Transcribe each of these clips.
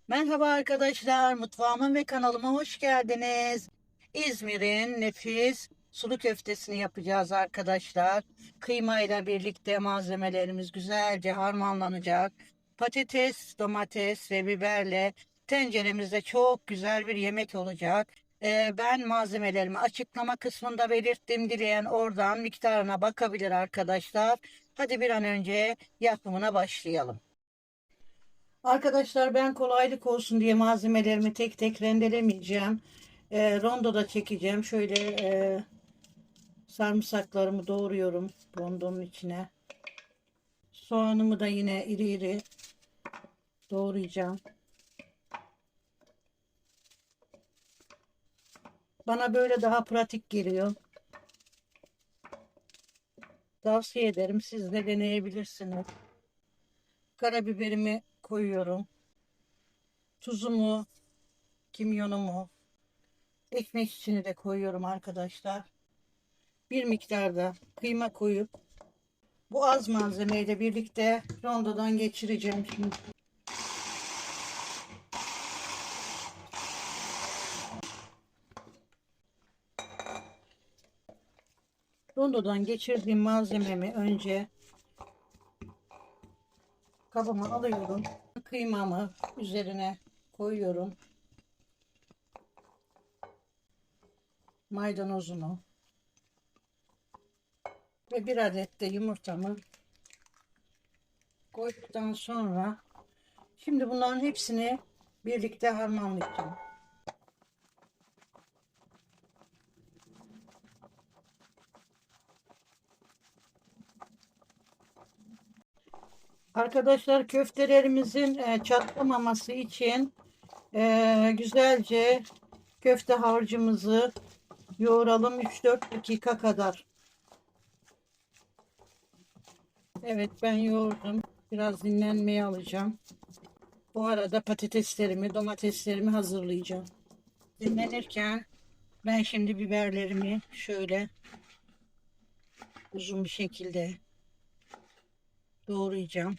Merhaba arkadaşlar, mutfağıma ve kanalıma hoş geldiniz. İzmir'in nefis sulu köftesini yapacağız arkadaşlar. Kıyma ile birlikte malzemelerimiz güzelce harmanlanacak. Patates, domates ve biberle tenceremizde çok güzel bir yemek olacak. Ben malzemelerimi açıklama kısmında belirttim. Dileyen oradan miktarına bakabilir arkadaşlar. Hadi bir an önce yapımına başlayalım. Arkadaşlar ben kolaylık olsun diye malzemelerimi tek tek rendelemeyeceğim. Rondoda çekeceğim. Şöyle sarımsaklarımı doğruyorum rondonun içine. Soğanımı da yine iri iri doğrayacağım. Bana böyle daha pratik geliyor. Tavsiye ederim. Siz de deneyebilirsiniz. Karabiberimi koyuyorum. Tuzumu, kimyonumu, ekmek içine de koyuyorum arkadaşlar. Bir miktarda kıyma koyup bu az malzemeyle birlikte rondodan geçireceğim şimdi. Rondodan geçirdiğim malzememi önce kabıma alıyorum. Kıymamı üzerine koyuyorum. Maydanozumu ve bir adet de yumurtamı koyduktan sonra şimdi bunların hepsini birlikte harmanlayacağım. Arkadaşlar köftelerimizin çatlamaması için güzelce köfte harcımızı yoğuralım 3-4 dakika kadar. Evet ben yoğurdum. Biraz dinlenmeye alacağım. Bu arada patateslerimi, domateslerimi hazırlayacağım. Dinlenirken ben şimdi biberlerimi şöyle uzun bir şekilde doğrayacağım.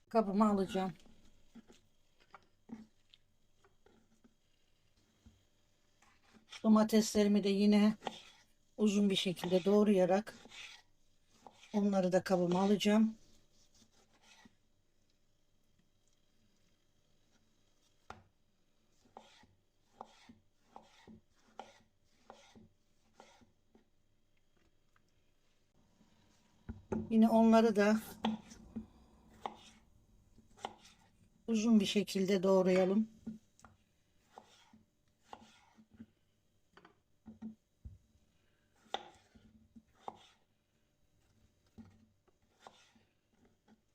Kabıma alacağım. Domateslerimi de yine uzun bir şekilde doğrayarak onları da kabıma alacağım. Yine onları da uzun bir şekilde doğrayalım.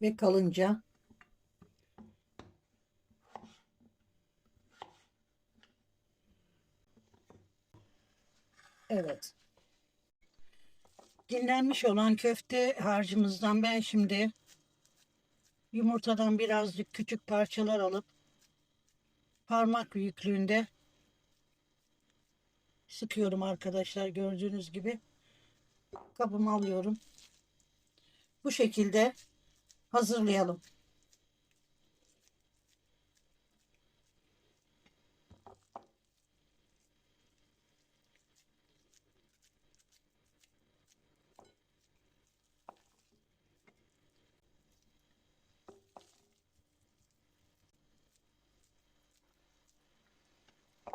Ve kalınca. Evet. Dinlenmiş olan köfte harcımızdan ben şimdi yumurtadan birazcık küçük parçalar alıp parmak büyüklüğünde sıkıyorum arkadaşlar gördüğünüz gibi. Kabıma alıyorum. Bu şekilde hazırlayalım.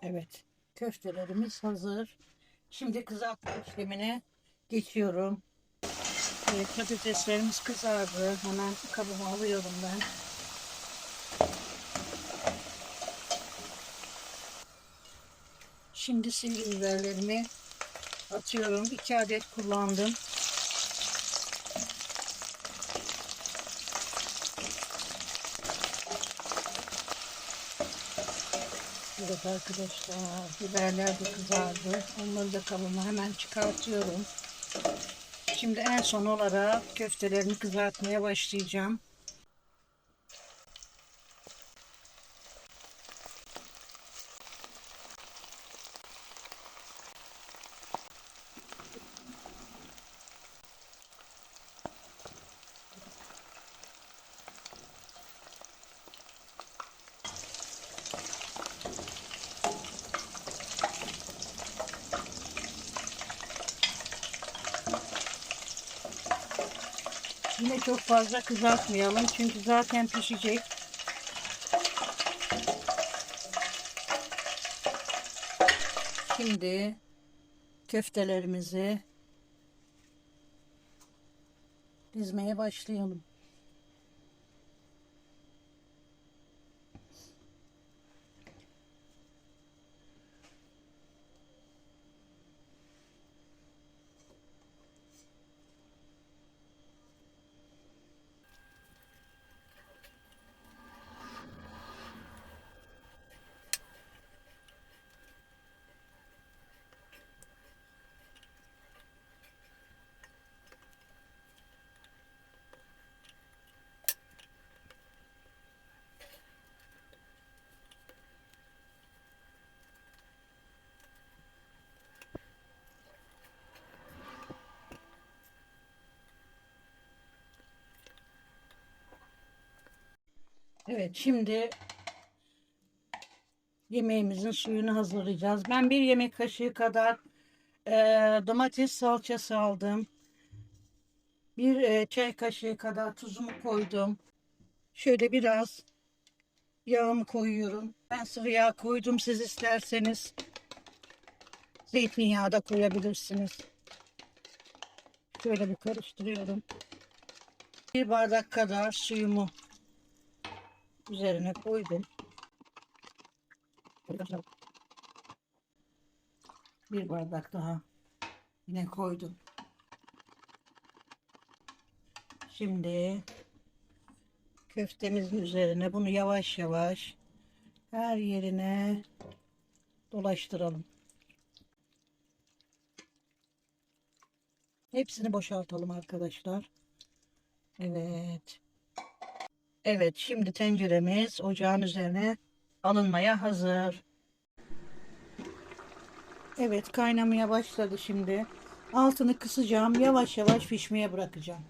Evet. Köftelerimiz hazır. Şimdi kızartma işlemine geçiyorum. Evet, patateslerimiz kızardı. Hemen kabıma alıyorum ben. Şimdi sivri biberlerimi atıyorum. 2 adet kullandım. Evet arkadaşlar, biberler de kızardı. Onları da kabıma hemen çıkartıyorum. Şimdi en son olarak köftelerini kızartmaya başlayacağım. Yine çok fazla kızartmayalım çünkü zaten pişecek. Şimdi köftelerimizi dizmeye başlayalım. Evet, şimdi yemeğimizin suyunu hazırlayacağız. Ben bir yemek kaşığı kadar domates salçası aldım. Bir çay kaşığı kadar tuzumu koydum. Şöyle biraz yağımı koyuyorum. Ben sıvı yağ koydum. Siz isterseniz zeytinyağı da koyabilirsiniz. Şöyle bir karıştırıyorum. Bir bardak kadar suyumu üzerine koydum. Bir bardak daha yine koydum. Şimdi köftemizin üzerine bunu yavaş yavaş her yerine dolaştıralım. Hepsini boşaltalım arkadaşlar. Evet. Evet, şimdi tenceremiz ocağın üzerine alınmaya hazır. Evet, kaynamaya başladı şimdi. Altını kısacağım. Yavaş yavaş pişmeye bırakacağım.